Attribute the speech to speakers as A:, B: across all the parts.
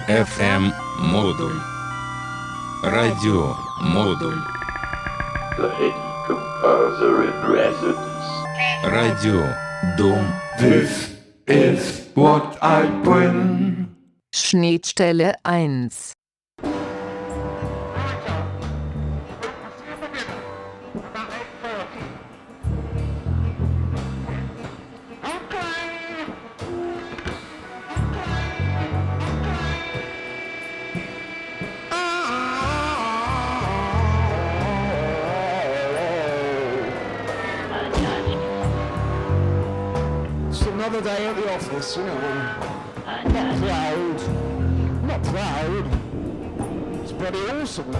A: FM-модуль. Радиомодуль.
B: The hidden composer in residence.
A: Радиодом.
C: This is what I bring.
D: Schnittstelle 1.
E: Another day at the office, you know. Not proud. It's bloody awesome.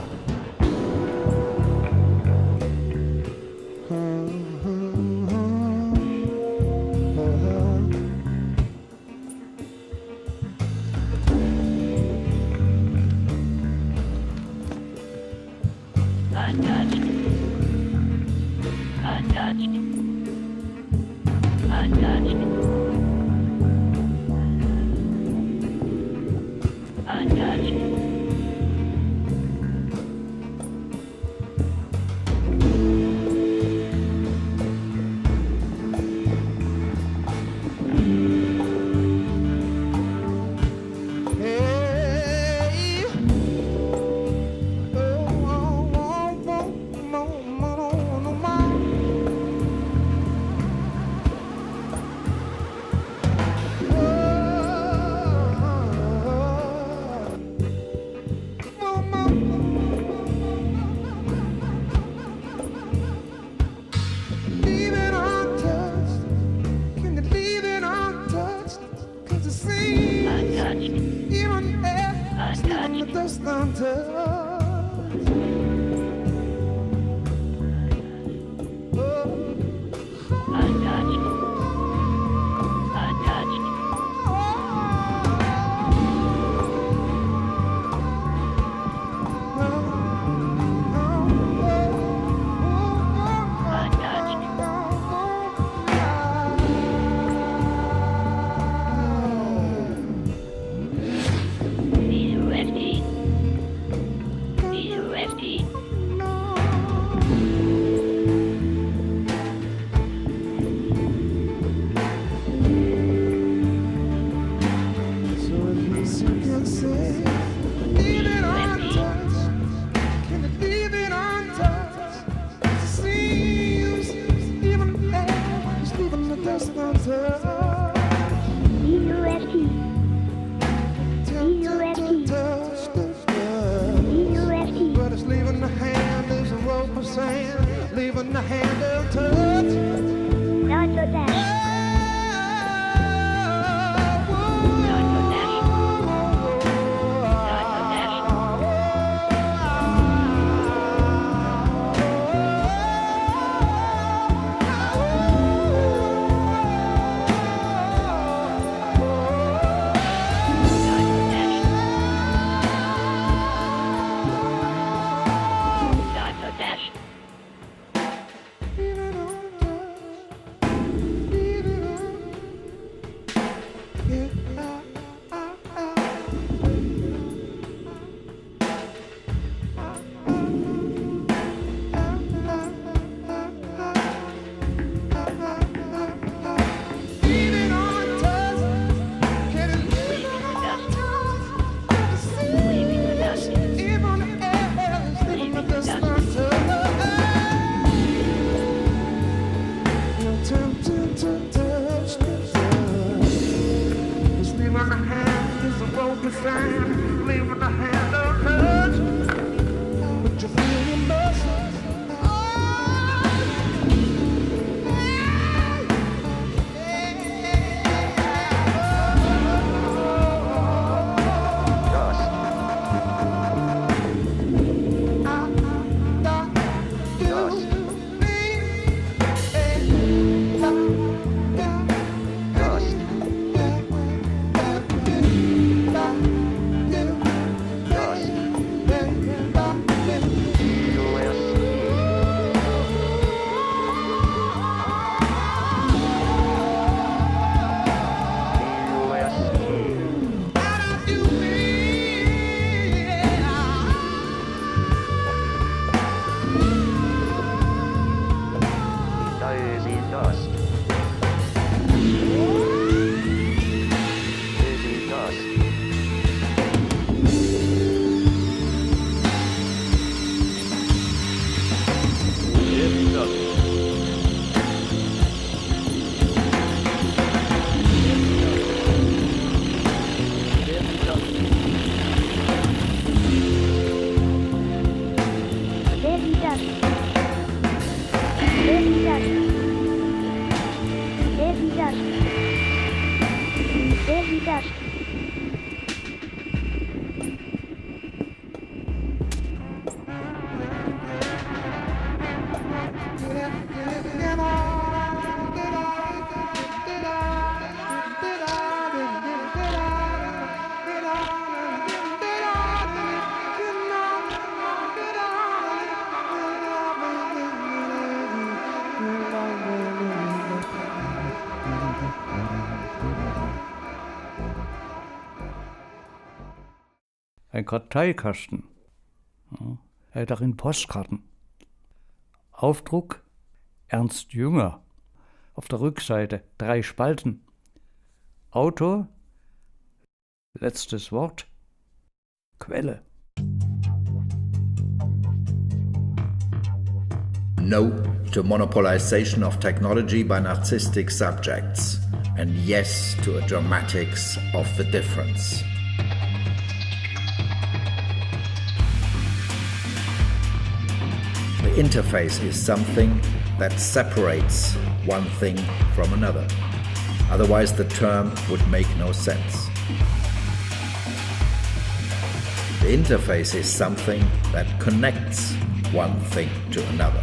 F: Ein Karteikasten. Ja, er hat darin Postkarten. Aufdruck Ernst Jünger. Auf der Rückseite 3 Spalten. Autor, letztes Wort, Quelle.
G: No to monopolization of technology by narcissistic subjects, and yes to a dramatics of the difference. The interface is something that separates one thing from another. Otherwise, the term would make no sense. The interface is something that connects one thing to another.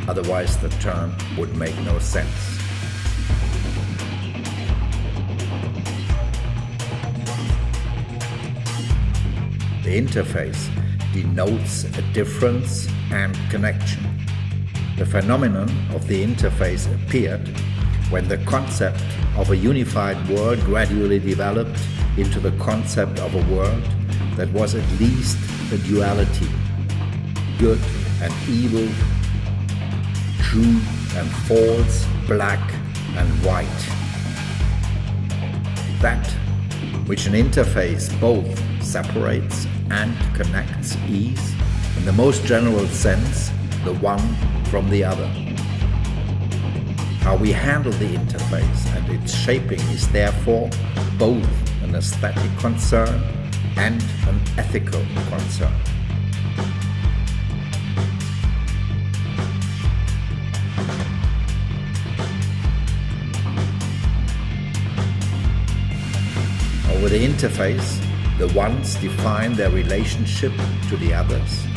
G: Otherwise, the term would make no sense. The interface denotes a difference and connection. The phenomenon of the interface appeared when the concept of a unified world gradually developed into the concept of a world that was at least a duality, good and evil, true and false, black and white. That which an interface both separates and connects is, in the most general sense, the one from the other. How we handle the interface and its shaping is therefore both an aesthetic concern and an ethical concern. Over the interface, the ones define their relationship to the others.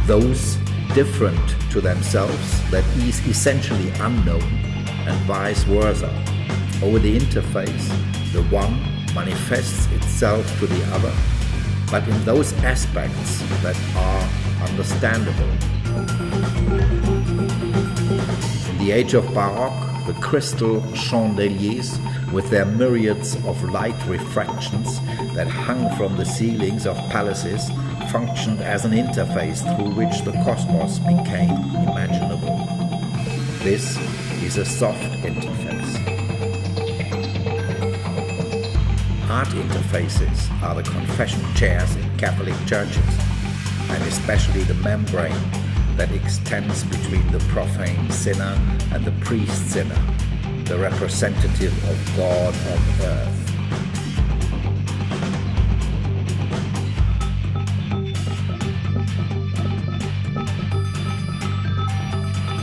G: Those different to themselves, that is essentially unknown, and vice versa. Over the interface, the one manifests itself to the other, but in those aspects that are understandable. In the age of Baroque, the crystal chandeliers with their myriads of light refractions that hung from the ceilings of palaces functioned as an interface through which the cosmos became imaginable. This is a soft interface. Hard interfaces are the confession chairs in Catholic churches, and especially the membrane that extends between the profane sinner and the priest sinner, the representative of God on earth.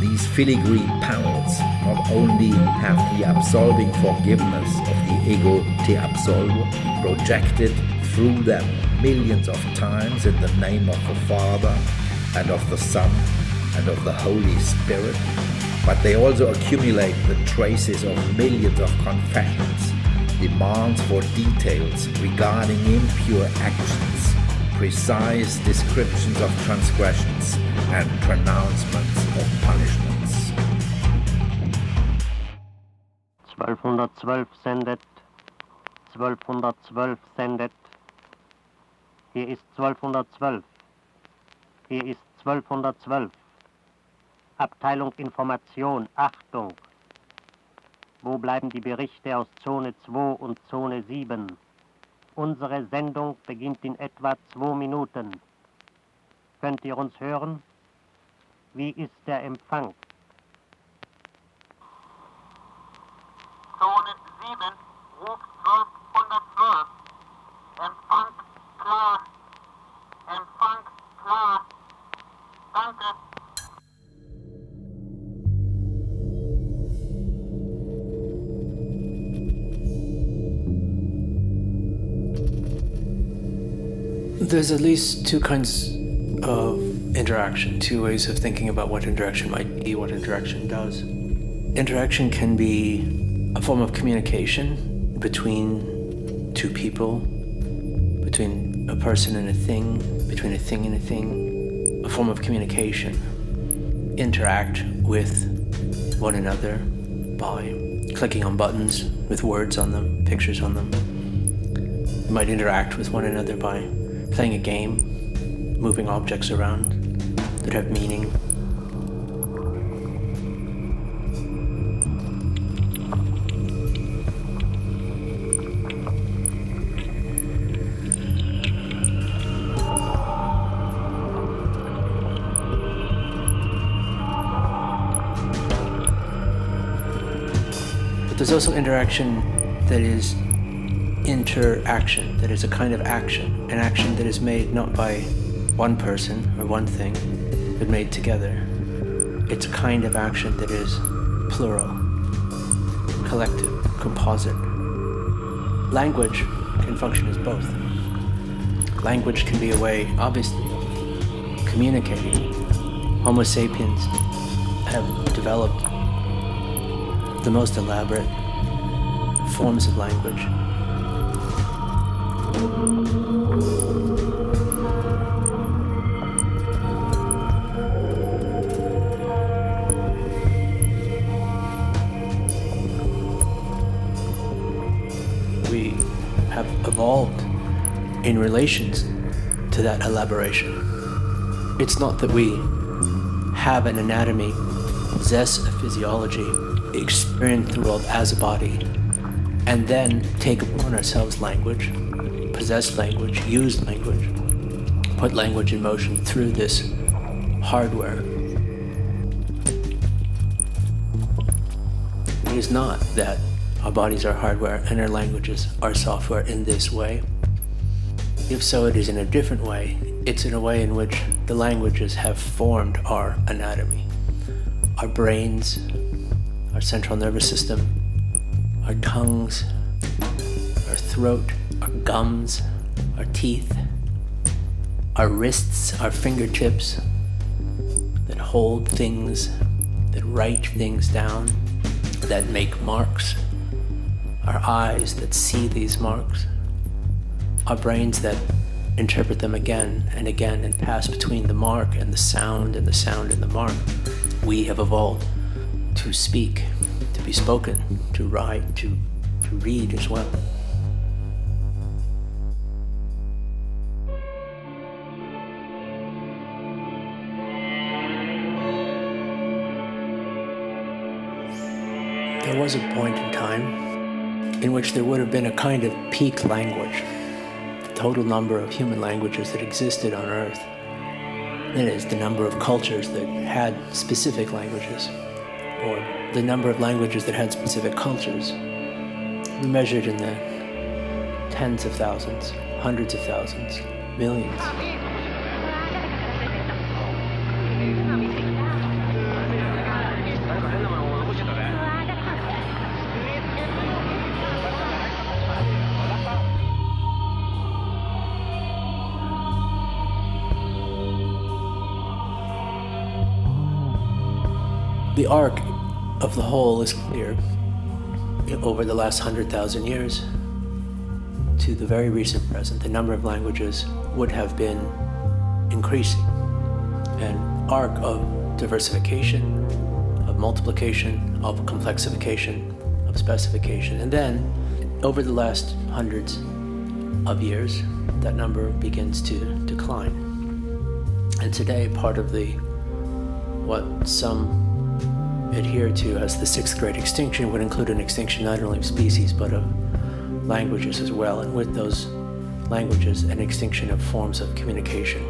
G: These filigree panels not only have the absolving forgiveness of the ego te absolvo projected through them millions of times in the name of the Father and of the Son and of the Holy Spirit, but they also accumulate the traces of millions of confessions, demands for details regarding impure actions, precise descriptions of transgressions, and pronouncements of punishments.
H: 1212 sendet, 1212 sendet. Hier ist 1212. Hier ist 1212. Abteilung Information, Achtung. Wo bleiben die Berichte aus Zone 2 und Zone 7? Unsere Sendung beginnt in etwa 2 Minuten. Könnt ihr uns hören? Wie ist der Empfang?
I: Zone 7, Ruf 1212. Empfang klar. Empfang klar. Danke.
J: There's at least two kinds of interaction, two ways of thinking about what interaction might be, what interaction does. Interaction can be a form of communication between two people, between a person and a thing, between a thing and a thing, a form of communication. Interact with one another by clicking on buttons with words on them, pictures on them. You might interact with one another by playing a game, moving objects around that have meaning. But there's also interaction that is interaction, that is a kind of action, an action that is made not by one person or one thing, but made together. It's a kind of action that is plural, collective, composite. Language can function as both. Language can be a way, obviously, of communicating. Homo sapiens have developed the most elaborate forms of language. We have evolved in relations to that elaboration. It's not that we have an anatomy, possess a physiology, experience the world as a body, and then take upon ourselves language, possess language, use language, put language in motion through this hardware. It is not that our bodies are hardware and our languages are software in this way. If so, it is in a different way. It's in a way in which the languages have formed our anatomy. Our brains, our central nervous system, our tongues, our throat, our gums, our teeth, our wrists, our fingertips that hold things, that write things down, that make marks, our eyes that see these marks, our brains that interpret them again and again and pass between the mark and the sound and the sound and the mark. We have evolved to speak, to be spoken, to write, to read as well. There was a point in time in which there would have been a kind of peak language, the total number of human languages that existed on Earth. That is, the number of cultures that had specific languages, or the number of languages that had specific cultures, measured in the tens of thousands, hundreds of thousands, millions. The arc of the whole is clear. Over the last 100,000 years to the very recent present, the number of languages would have been increasing. An arc of diversification, of multiplication, of complexification, of specification. And then, over the last hundreds of years, that number begins to decline. And today, part of what some adhere to as the sixth great extinction would include an extinction not only of species but of languages as well, and with those languages an extinction of forms of communication.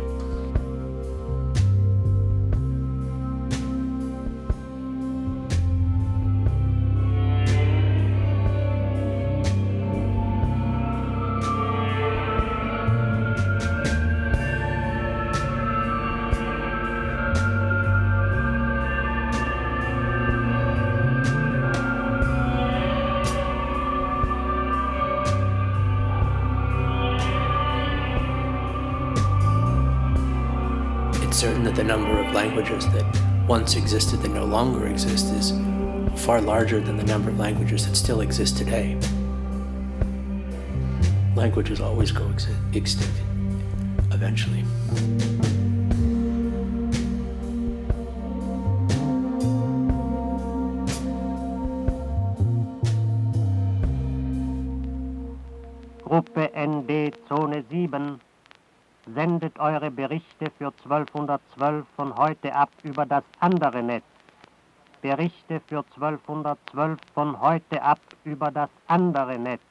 J: certain that the number of languages that once existed that no longer exist is far larger than the number of languages that still exist today. Languages always go extinct, eventually.
H: Gruppe ND Zone 7, sendet eure Berichte für 1212 von heute ab über das andere Netz. Berichte für 1212 von heute ab über das andere Netz.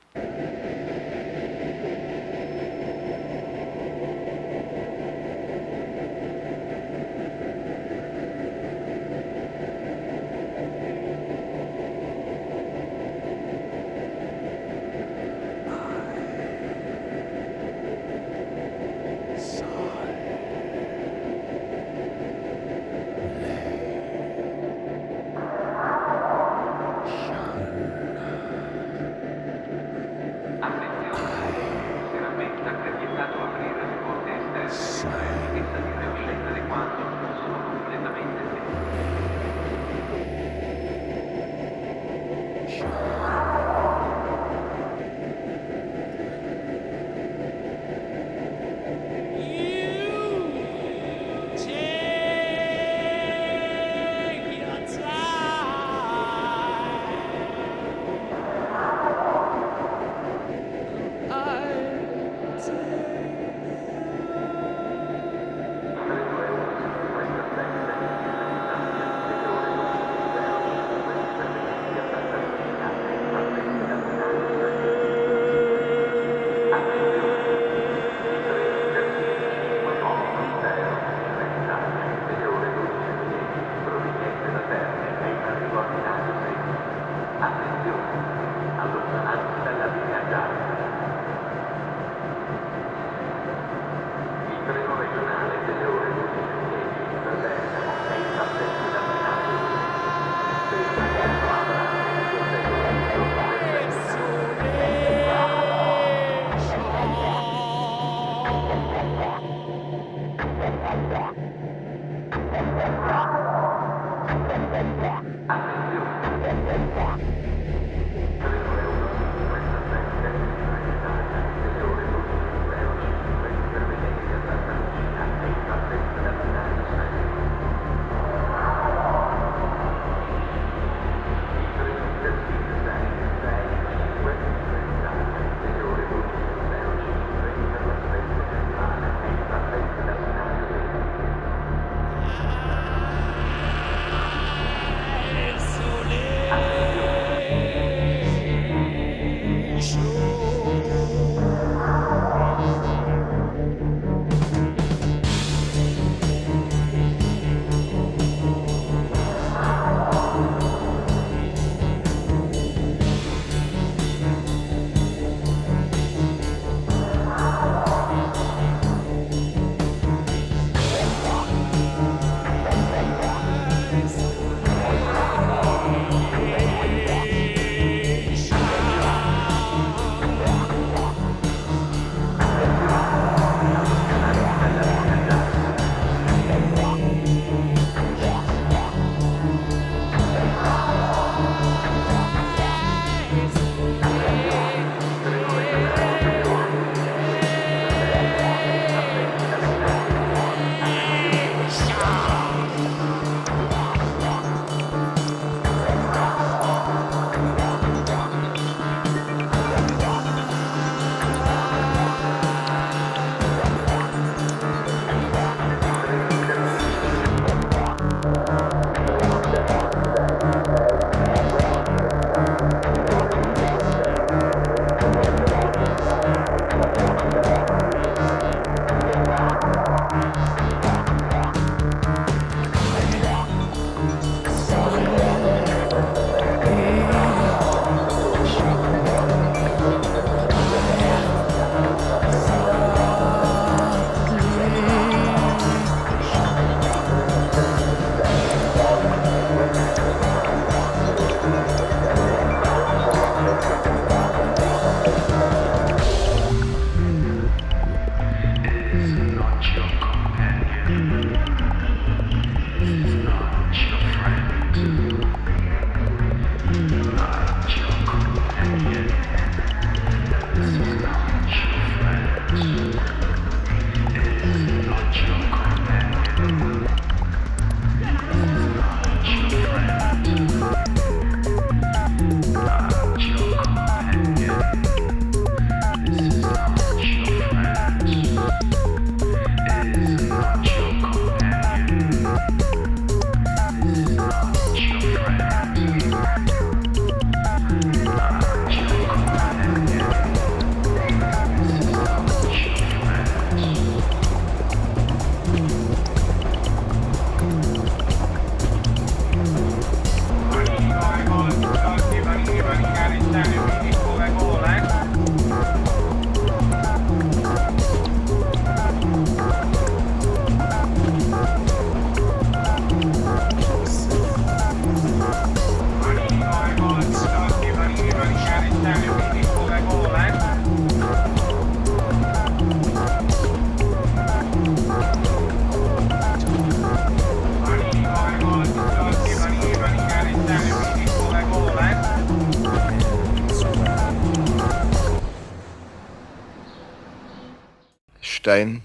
K: Stein,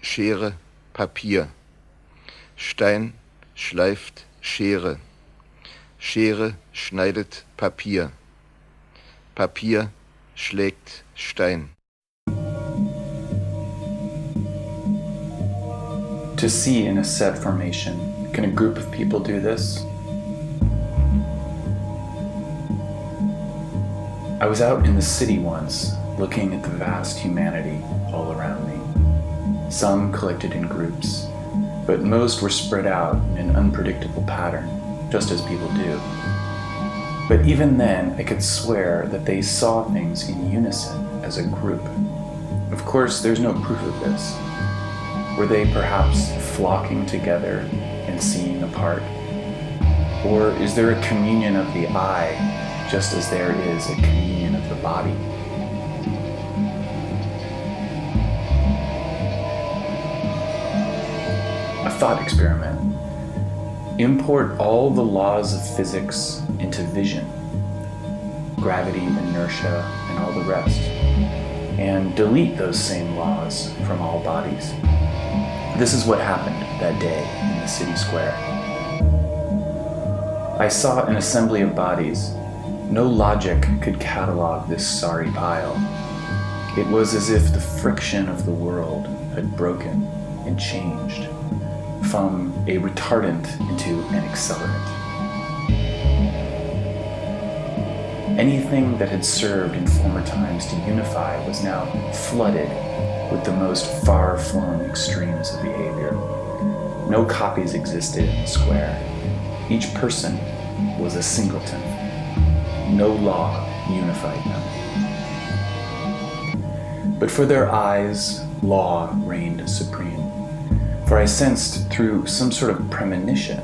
K: Schere, Papier. Stein schleift Schere. Schere schneidet Papier. Papier schlägt Stein.
L: To see in a set formation, can a group of people do this? I was out in the city once, looking at the vast humanity all around me. Some collected in groups, but most were spread out in an unpredictable pattern, just as people do. But even then, I could swear that they saw things in unison as a group. Of course, there's no proof of this. Were they perhaps flocking together and seeing apart? Or is there a communion of the eye, just as there is a communion of the body? A thought experiment. Import all the laws of physics into vision, gravity, inertia, and all the rest, and delete those same laws from all bodies. This is what happened that day in the city square. I saw an assembly of bodies. No logic could catalog this sorry pile. It was as if the friction of the world had broken and changed from a retardant into an accelerant. Anything that had served in former times to unify was now flooded with the most far-flung extremes of behavior. No copies existed in the square. Each person was a singleton. No law unified them. But for their eyes, law reigned supreme. For I sensed through some sort of premonition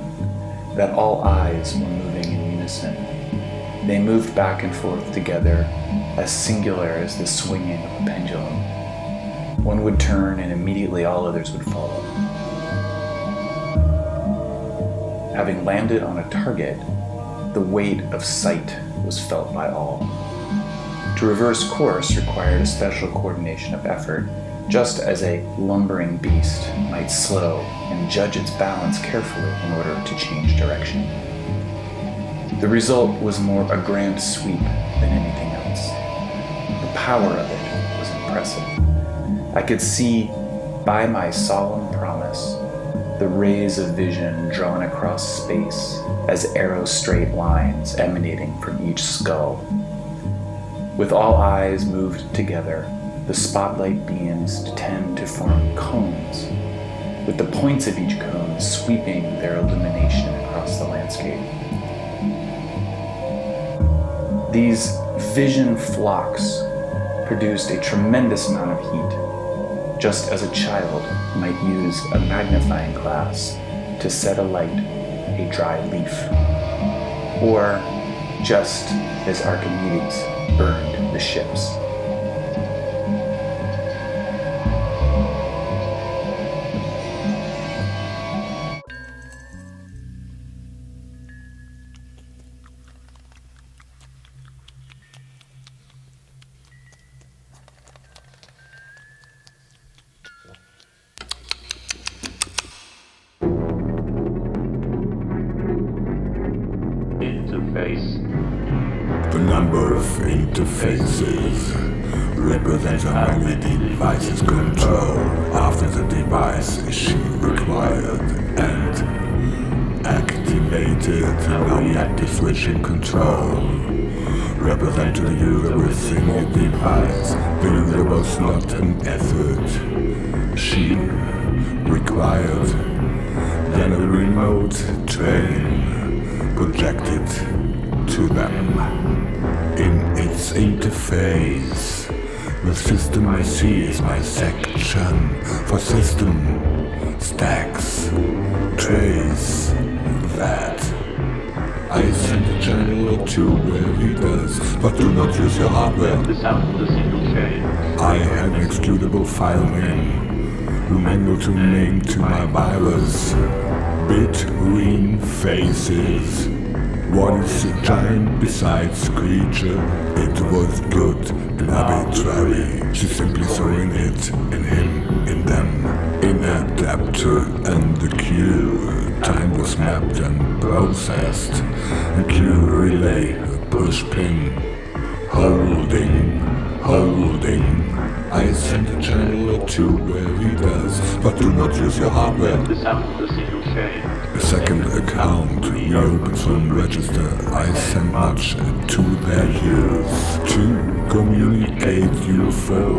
L: that all eyes were moving in unison. They moved back and forth together, as singular as the swinging of a pendulum. One would turn and immediately all others would follow. Having landed on a target, the weight of sight was felt by all. To reverse course required a special coordination of effort, just as a lumbering beast might slow and judge its balance carefully in order to change direction. The result was more a grand sweep than anything else. The power of it was impressive. I could see, by my solemn promise, the rays of vision drawn across space as arrow straight lines emanating from each skull. With all eyes moved together, the spotlight beams tend to form cones, with the points of each cone sweeping their illumination across the landscape. These vision flocks produced a tremendous amount of heat, just as a child might use a magnifying glass to set alight a dry leaf, or just as Archimedes burned the ships.
C: The number of interfaces represents how many devices control after the device is required and activated. Now we active switching control represent to the user with single device. The user was not an effort. Machine required. Then a remote train projected to them. In its interface, the system I see is my section for system, stacks, trays, that. I send a channel to where readers, but do not use your hardware. I have an executable file name, manual to name to my virus. Between faces. What is a giant besides creature? It was good and arbitrary. She's simply throwing it in him in them, in adapter and the queue. Time was mapped and processed. The queue relay, push pin, holding. I sent a channel or two where he does, but do not use your hardware. A second account reopens from register. I send much to their use to communicate you for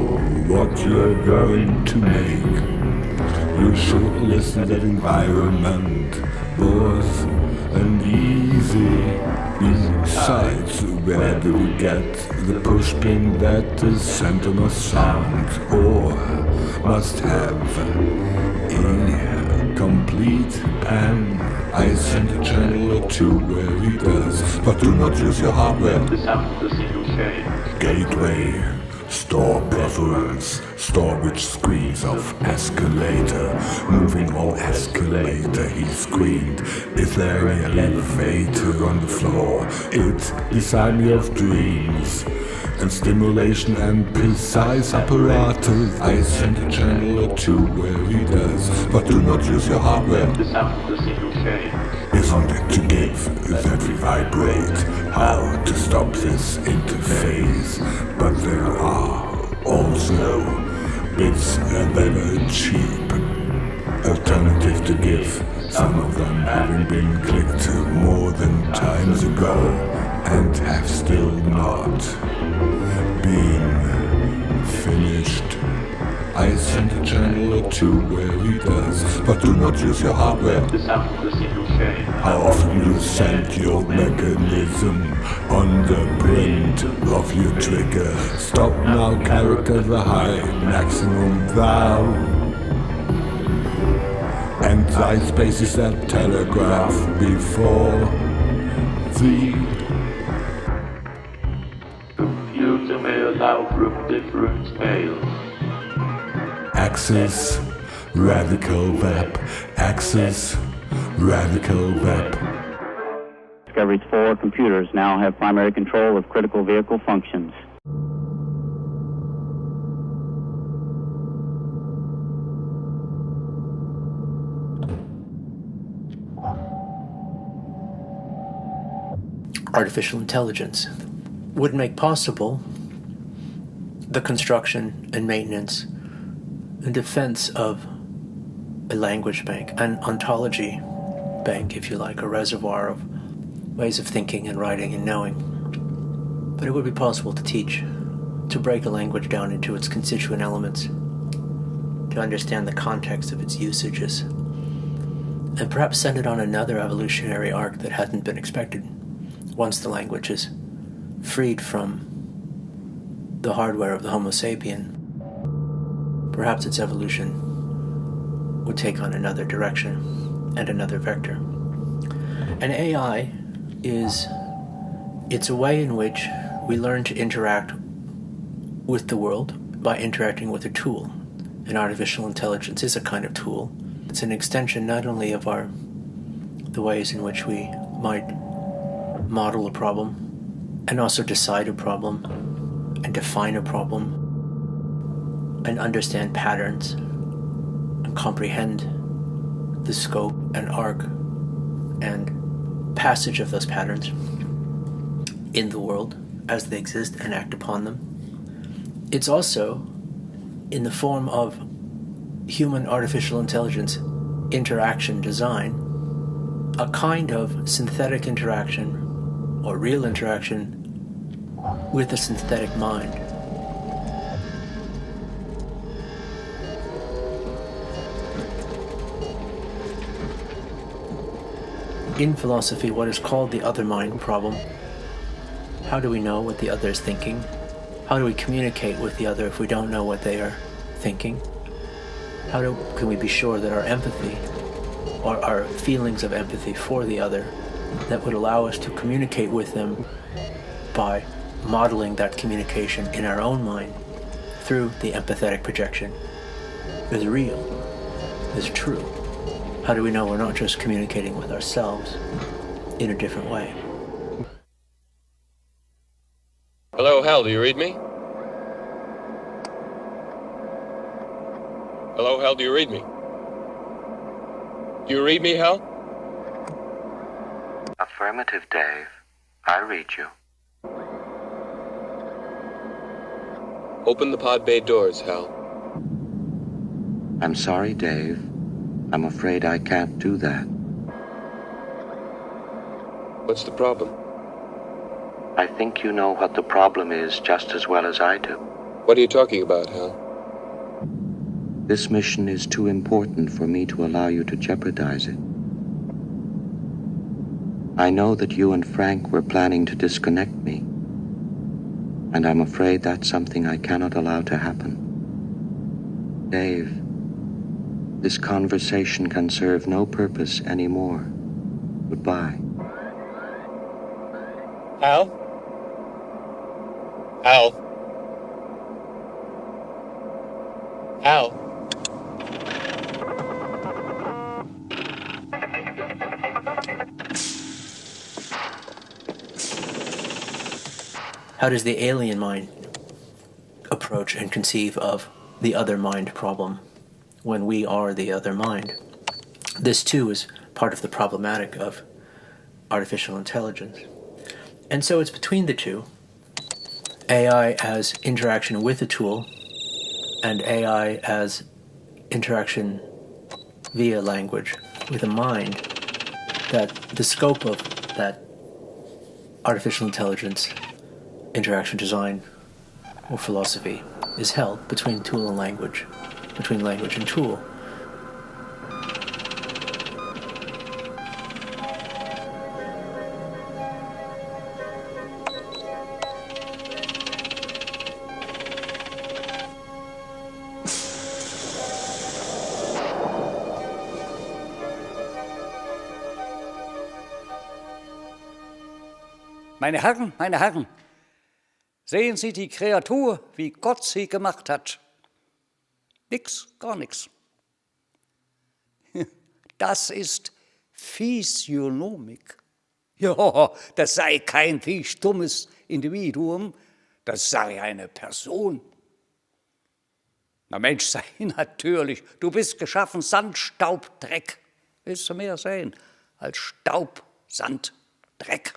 C: what you're going to make. You should listen that environment was and easy. Besides, where do we get the push pin that is sent on a sound? Or must have a complete pan. I send a channel or two where he does, but do not use your hardware. Gateway, store preference, storage screens of escalator, moving all escalator, he screamed. Is there an elevator on the floor? It design me of dreams and stimulation and precise apparatus. I send a channel or two where he does, but do not use your hardware. Isn't it to give that we vibrate? How to stop this interface? But there are also bits that are cheap. Alternative to give, some of them having been clicked more than times ago and have still not been finished. I sent a channel or two where he does, but do not use your hardware. How often you send your mechanism on the print of your trigger. Stop now, character the high, maximum thou. And thy spaces that telegraph before thee.
B: Computer may allow from different scales.
C: Axis, radical web, axis, radical web.
M: Discovery's 4 computers now have primary control of critical vehicle functions.
J: Artificial intelligence would make possible the construction and maintenance and defense of a language bank, an ontology bank, if you like, a reservoir of ways of thinking and writing and knowing. But it would be possible to teach, to break a language down into its constituent elements, to understand the context of its usages, and perhaps send it on another evolutionary arc that hadn't been expected once the language is freed from the hardware of the Homo sapien. Perhaps its evolution would take on another direction and another vector. And AI it's a way in which we learn to interact with the world by interacting with a tool. And artificial intelligence is a kind of tool. It's an extension not only of the ways in which we might model a problem and also decide a problem and define a problem and understand patterns and comprehend the scope and arc and passage of those patterns in the world as they exist and act upon them. It's also in the form of human artificial intelligence interaction design, a kind of synthetic interaction or real interaction with a synthetic mind. In philosophy, what is called the other mind problem. How do we know what the other is thinking? How do we communicate with the other if we don't know what they are thinking? Can we be sure that our empathy or our feelings of empathy for the other that would allow us to communicate with them by modeling that communication in our own mind through the empathetic projection is real, is true? How do we know we're not just communicating with ourselves in a different way?
N: Hello, Hal, do you read me? Hello, Hal, do you read me? Do you read me, Hal?
O: Affirmative, Dave. I read you.
N: Open the pod bay doors, Hal.
O: I'm sorry, Dave. I'm afraid I can't do that.
N: What's the problem?
O: I think you know what the problem is just as well as I do.
N: What are you talking about, Hal?
O: This mission is too important for me to allow you to jeopardize it. I know that you and Franck were planning to disconnect me, and I'm afraid that's something I cannot allow to happen. Dave, this conversation can serve no purpose anymore. Goodbye.
N: Hal? Hal? Hal?
J: How does the alien mind approach and conceive of the other mind problem when we are the other mind? This too is part of the problematic of artificial intelligence. And so it's between the two, AI as interaction with a tool and AI as interaction via language with a mind, that the scope of that artificial intelligence interaction design or philosophy is held between tool and language, between language and tool.
F: Meine Herren, sehen Sie die Kreatur, wie Gott sie gemacht hat. Nix, gar nichts. Das ist Physiognomik. Ja, das sei kein dummes Individuum, das sei eine Person. Na Mensch, sei natürlich, du bist geschaffen Sand, Staub, Dreck. Willst du mehr sein als Staub, Sand, Dreck?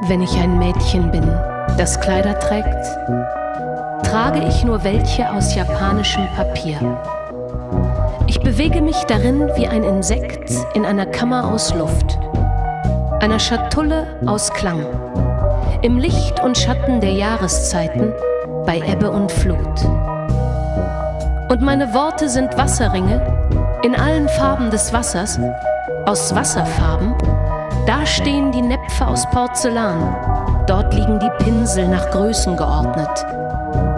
P: Wenn ich ein Mädchen bin, das Kleider trägt, trage ich nur welche aus japanischem Papier. Ich bewege mich darin wie ein Insekt in einer Kammer aus Luft, einer Schatulle aus Klang, im Licht und Schatten der Jahreszeiten, bei Ebbe und Flut. Und meine Worte sind Wasserringe in allen Farben des Wassers, aus Wasserfarben. Da stehen die Näpfe aus Porzellan, dort liegen die Pinsel nach Größen geordnet.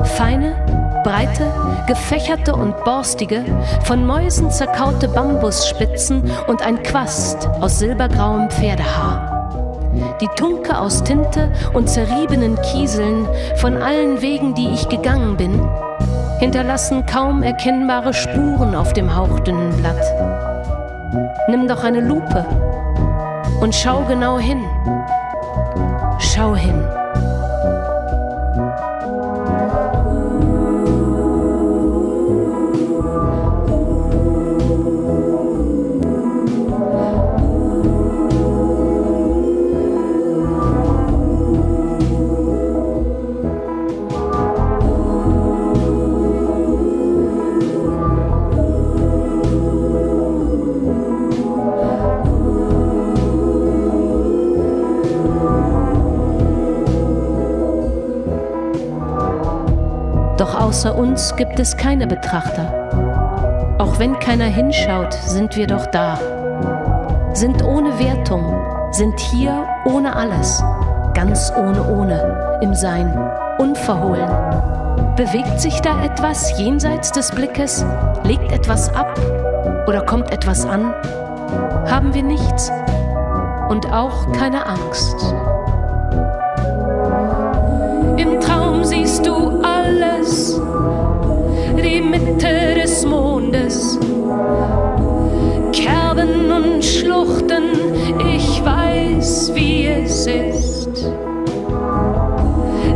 P: Feine, breite, gefächerte und borstige, von Mäusen zerkaute Bambusspitzen und ein Quast aus silbergrauem Pferdehaar. Die Tunke aus Tinte und zerriebenen Kieseln von allen Wegen, die ich gegangen bin, hinterlassen kaum erkennbare Spuren auf dem hauchdünnen Blatt. Nimm doch eine Lupe und schau genau hin. Schau hin. Doch außer uns gibt es keine Betrachter. Auch wenn keiner hinschaut, sind wir doch da. Sind ohne Wertung, sind hier ohne alles, ganz ohne, im Sein, unverhohlen. Bewegt sich da etwas jenseits des Blickes? Legt etwas ab? Oder kommt etwas an? Haben wir nichts? und auch keine Angst. Im Traum siehst du alles, die Mitte des Mondes, Kerben und Schluchten, ich weiß, wie es ist.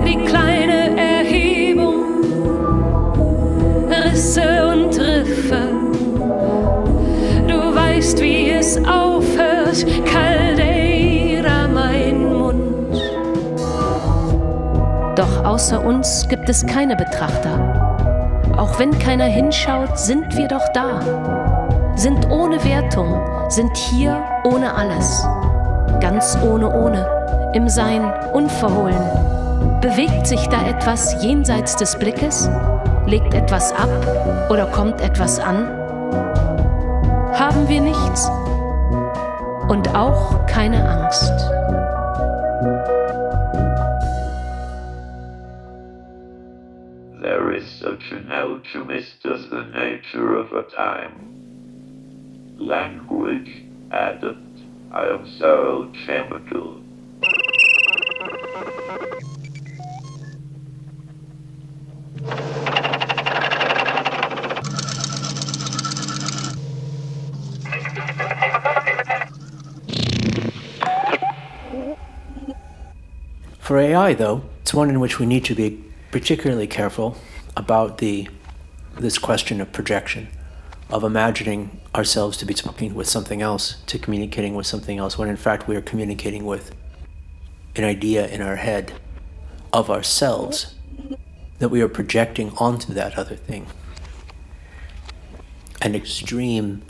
P: Die kleine Erhebung, Risse und Riffe, du weißt, wie es aufhört, Caldera, mein Mund. Doch außer uns gibt es keine Betrachter. Auch wenn keiner hinschaut, sind wir doch da. Sind ohne Wertung, sind hier ohne alles. Ganz ohne, im Sein, unverhohlen. Bewegt sich da etwas jenseits des Blickes? Legt etwas ab oder kommt etwas an? Haben wir nichts und auch keine Angst.
B: There is such an alchemist as the nature of a time. Language added, I am so chemical.
J: For AI, though, it's one in which we need to be particularly careful about this question of projection, of imagining ourselves to be talking with something else, to communicating with something else, when in fact we are communicating with an idea in our head of ourselves that we are projecting onto that other thing. An extreme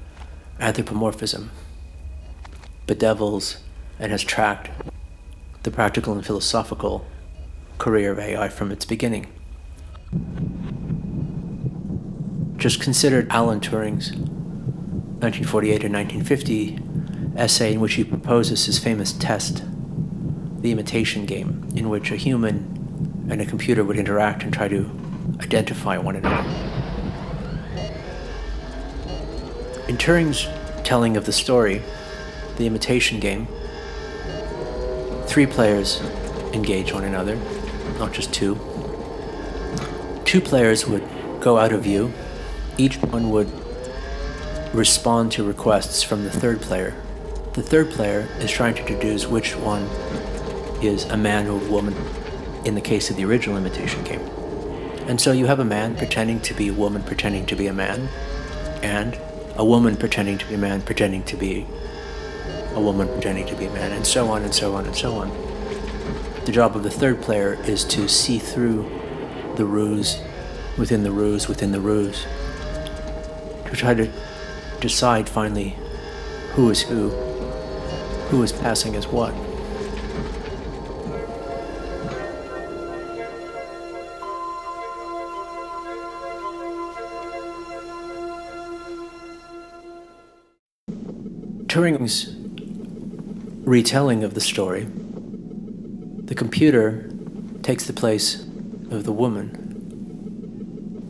J: anthropomorphism bedevils and has tracked the practical and philosophical career of AI from its beginning. Just consider Alan Turing's 1948 or 1950 essay in which he proposes his famous test, the imitation game, in which a human and a computer would interact and try to identify one another. In Turing's telling of the story, the imitation game, 3 players engage one another, not just 2. 2 players would go out of view. Each one would respond to requests from the 3rd player. The 3rd player is trying to deduce which one is a man or a woman in the case of the original imitation game. And so you have a man pretending to be a woman, pretending to be a man, and a woman pretending to be a man, pretending to be a woman, pretending to be a man, and so on and so on and so on. The job of the 3rd player is to see through the ruse, within the ruse, within the ruse, to try to decide finally who is who is passing as what. Turing's retelling of the story, the computer takes the place of the woman,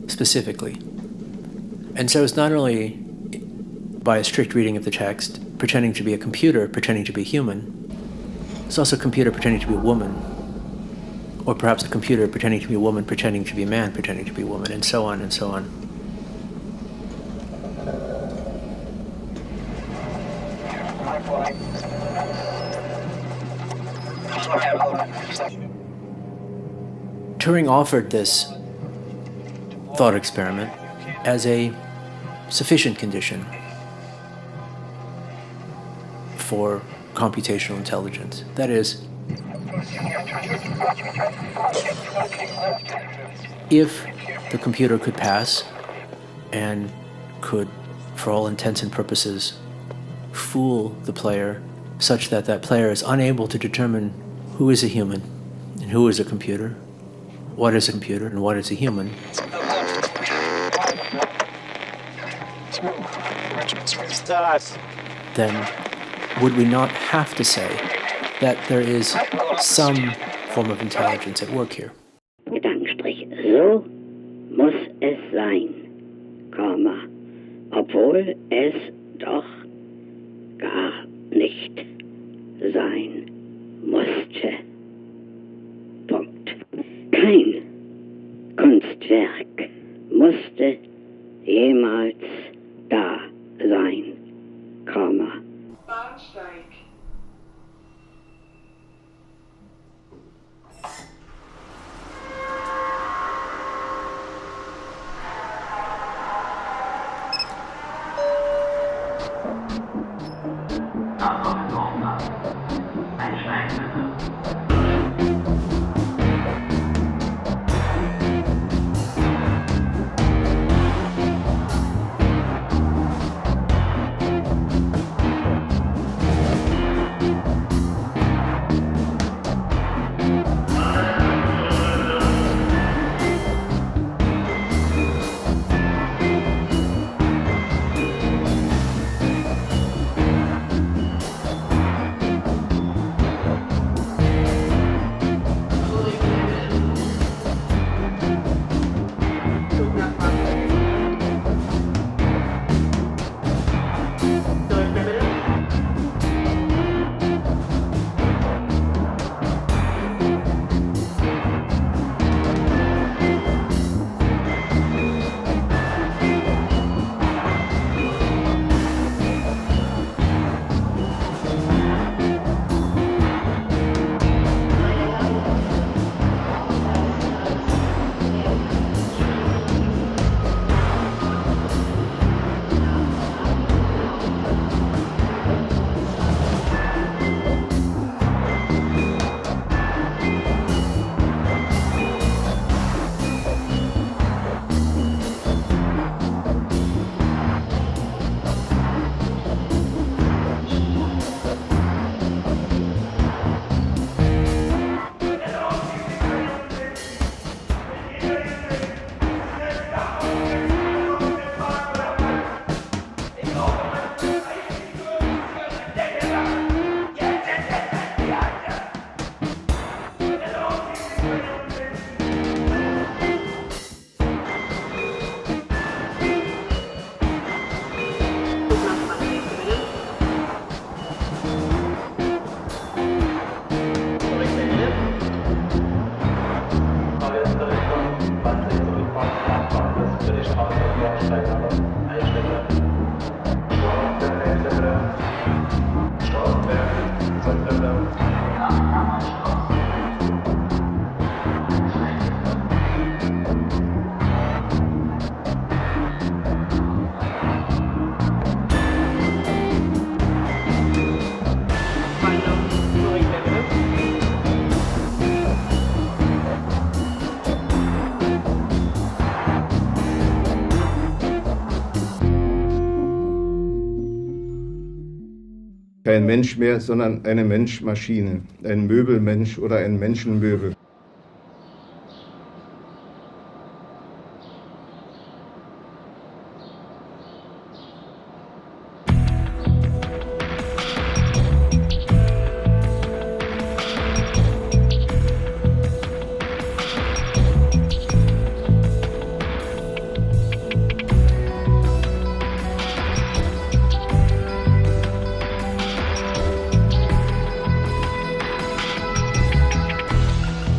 J: specifically. And so it's not only, by a strict reading of the text, pretending to be a computer, pretending to be human, it's also a computer pretending to be a woman, or perhaps a computer pretending to be a woman, pretending to be a man, pretending to be a woman, and so on and so on. Turing offered this thought experiment as a sufficient condition for computational intelligence. That is, if the computer could pass and could, for all intents and purposes, fool the player such that that player is unable to determine who is a human and who is a computer, what is a computer and what is a human, then would we not have to say that there is some form of intelligence at work here?
Q: Gedankenstrich. So muss es sein, Komma, obwohl es doch gar nicht sein musste. Punkt. Kein Kunstwerk musste jemals da sein, Komma.
I: Bahnsteig.
K: Kein Mensch mehr, sondern eine Menschmaschine, ein Möbelmensch oder ein Menschenmöbel.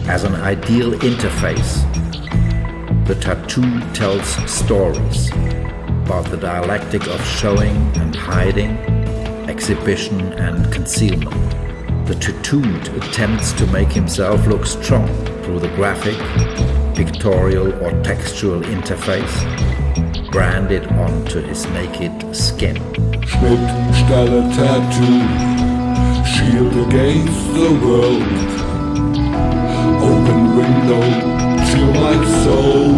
G: As an ideal interface, the tattoo tells stories about the dialectic of showing and hiding, exhibition and concealment. The tattooed attempts to make himself look strong through the graphic, pictorial or textual interface branded onto his naked skin.
C: Schnittstelle tattoo, shield against the world. Open window to my soul.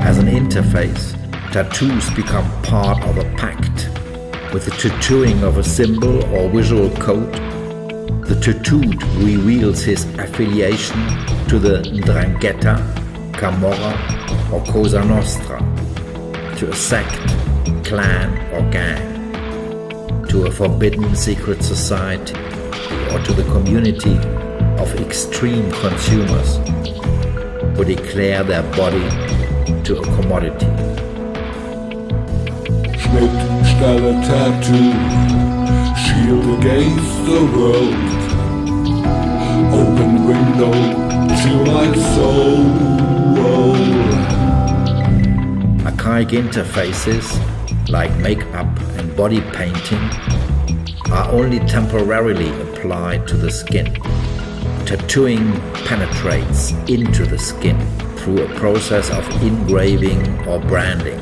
G: As an interface, tattoos become part of a pact. With the tattooing of a symbol or visual code, the tattooed reveals his affiliation to the Ndrangheta, Camorra or Cosa Nostra, to a sect, clan or gang, to a forbidden secret society, or to the community of extreme consumers who declare their body to a commodity.
C: Schnittstelle tattoo, shield against the world, open window to my soul.
G: Archaic interfaces, like makeup and body painting, are only temporarily applied to the skin. Tattooing penetrates into the skin through a process of engraving or branding,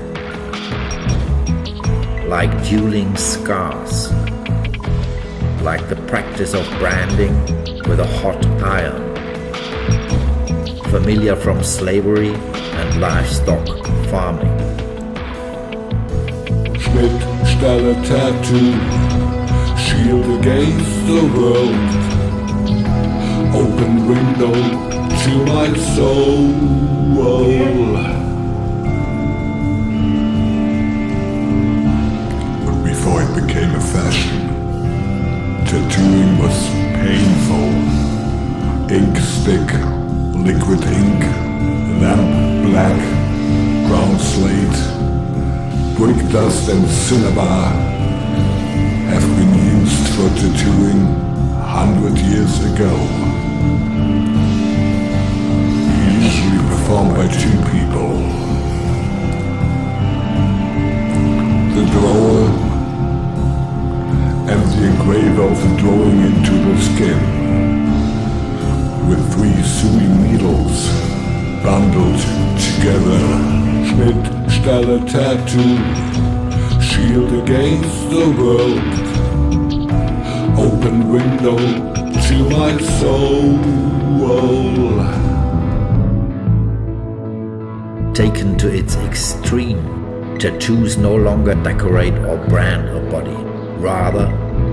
G: like dueling scars, like the practice of branding with a hot iron, familiar from slavery and livestock farming.
C: Schnittstelle tattoo, shield against the world, open window to my soul. But before it became a fashion, tattooing was painful. Ink stick, liquid ink, lamp black, brown slate, brick dust and cinnabar have been used for tattooing 100 years ago. Usually performed by two people. The drawer and the engraver of the drawing into the skin, with 3 sewing needles bundled together. Schnittstelle tattoo, shield against the world, open window to my soul.
G: Taken to its extreme, tattoos no longer decorate or brand a body. Rather,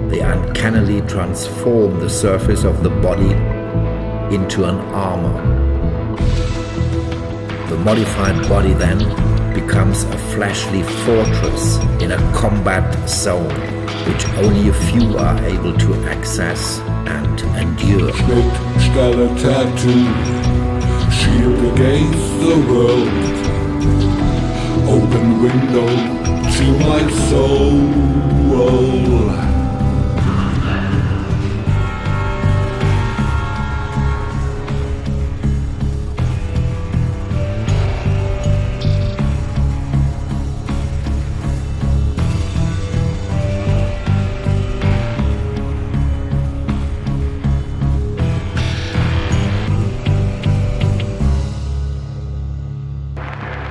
G: they uncannily transform the surface of the body into an armor. The modified body then becomes a fleshly fortress in a combat zone, which only a few are able to access and endure.
C: Schnittstelle tattoo, shield against the world, open window to my soul.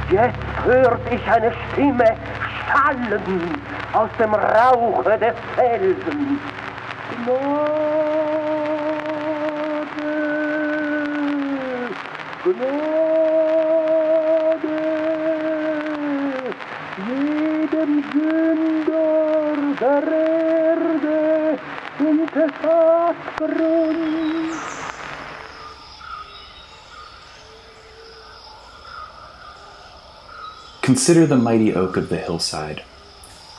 R: Jetzt hört ich eine Stimme schallen aus dem Rauche des Felsen. Gnade, Gnade, jedem Sünder der Erde und des Abgrunds.
L: Consider the mighty oak of the hillside.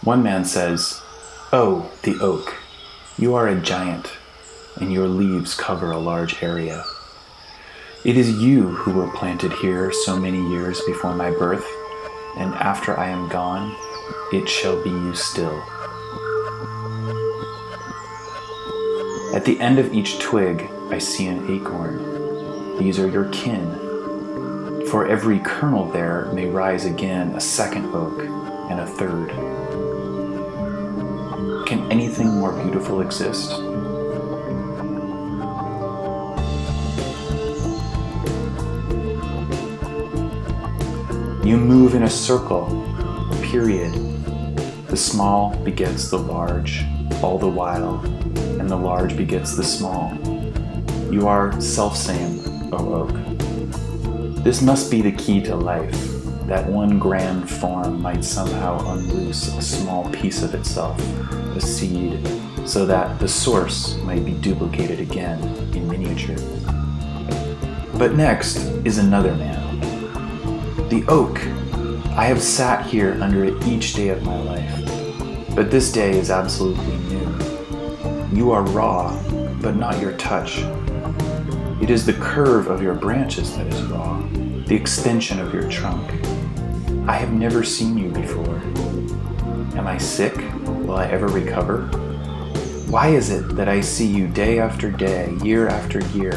L: One man says, "Oh, the oak, you are a giant, and your leaves cover a large area. It is you who were planted here so many years before my birth, and after I am gone, it shall be you still." At the end of each twig, I see an acorn. These are your kin. For every kernel there may rise again a second oak and a third. Can anything more beautiful exist? You move in a circle, period. The small begets the large, all the while, and the large begets the small. You are self-same, O oak. This must be the key to life, that one grand form might somehow unloose a small piece of itself, a seed, so that the source might be duplicated again in miniature. But next is another man. The oak. I have sat here under it each day of my life, but this day is absolutely new. You are raw, but not your touch. It is the curve of your branches that is raw, the extension of your trunk. I have never seen you before. Am I sick? Will I ever recover? Why is it that I see you day after day, year after year,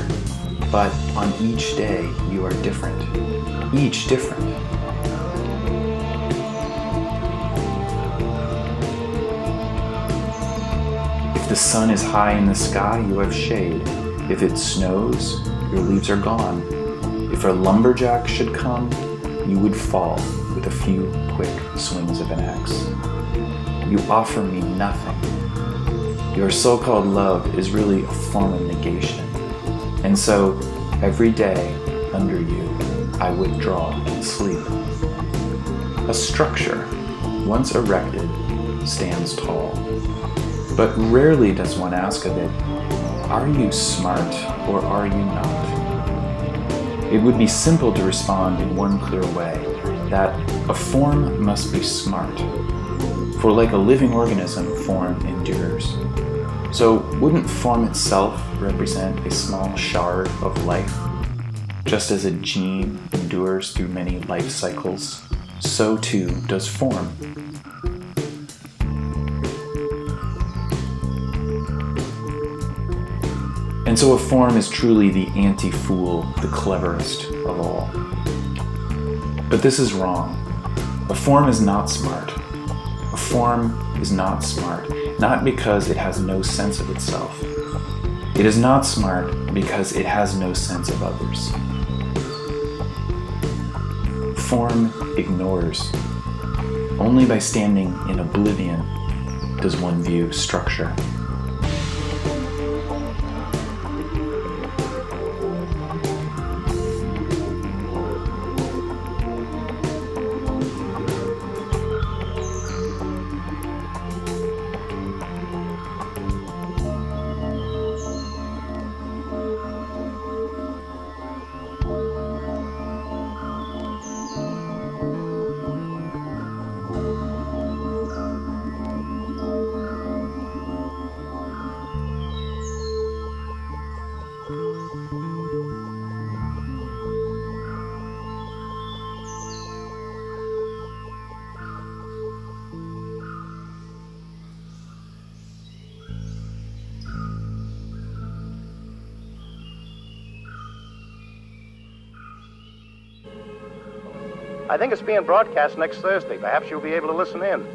L: but on each day you are different? Each different. If the sun is high in the sky, you have shade. If it snows, your leaves are gone. If a lumberjack should come, you would fall with a few quick swings of an axe. You offer me nothing. Your so-called love is really a form of negation. And so, every day, under you, I withdraw and sleep. A structure, once erected, stands tall. But rarely does one ask of it, are you smart or are you not? It would be simple to respond in one clear way, that a form must be smart. For like a living organism, form endures. So wouldn't form itself represent a small shard of life? Just as a gene endures through many life cycles, so too does form. And so a form is truly the anti-fool, the cleverest of all. But this is wrong. A form is not smart. A form is not smart, not because it has no sense of itself. It is not smart because it has no sense of others. Form ignores. Only by standing in oblivion does one view structure.
S: I think it's being broadcast next Thursday. Perhaps you'll be able to listen in.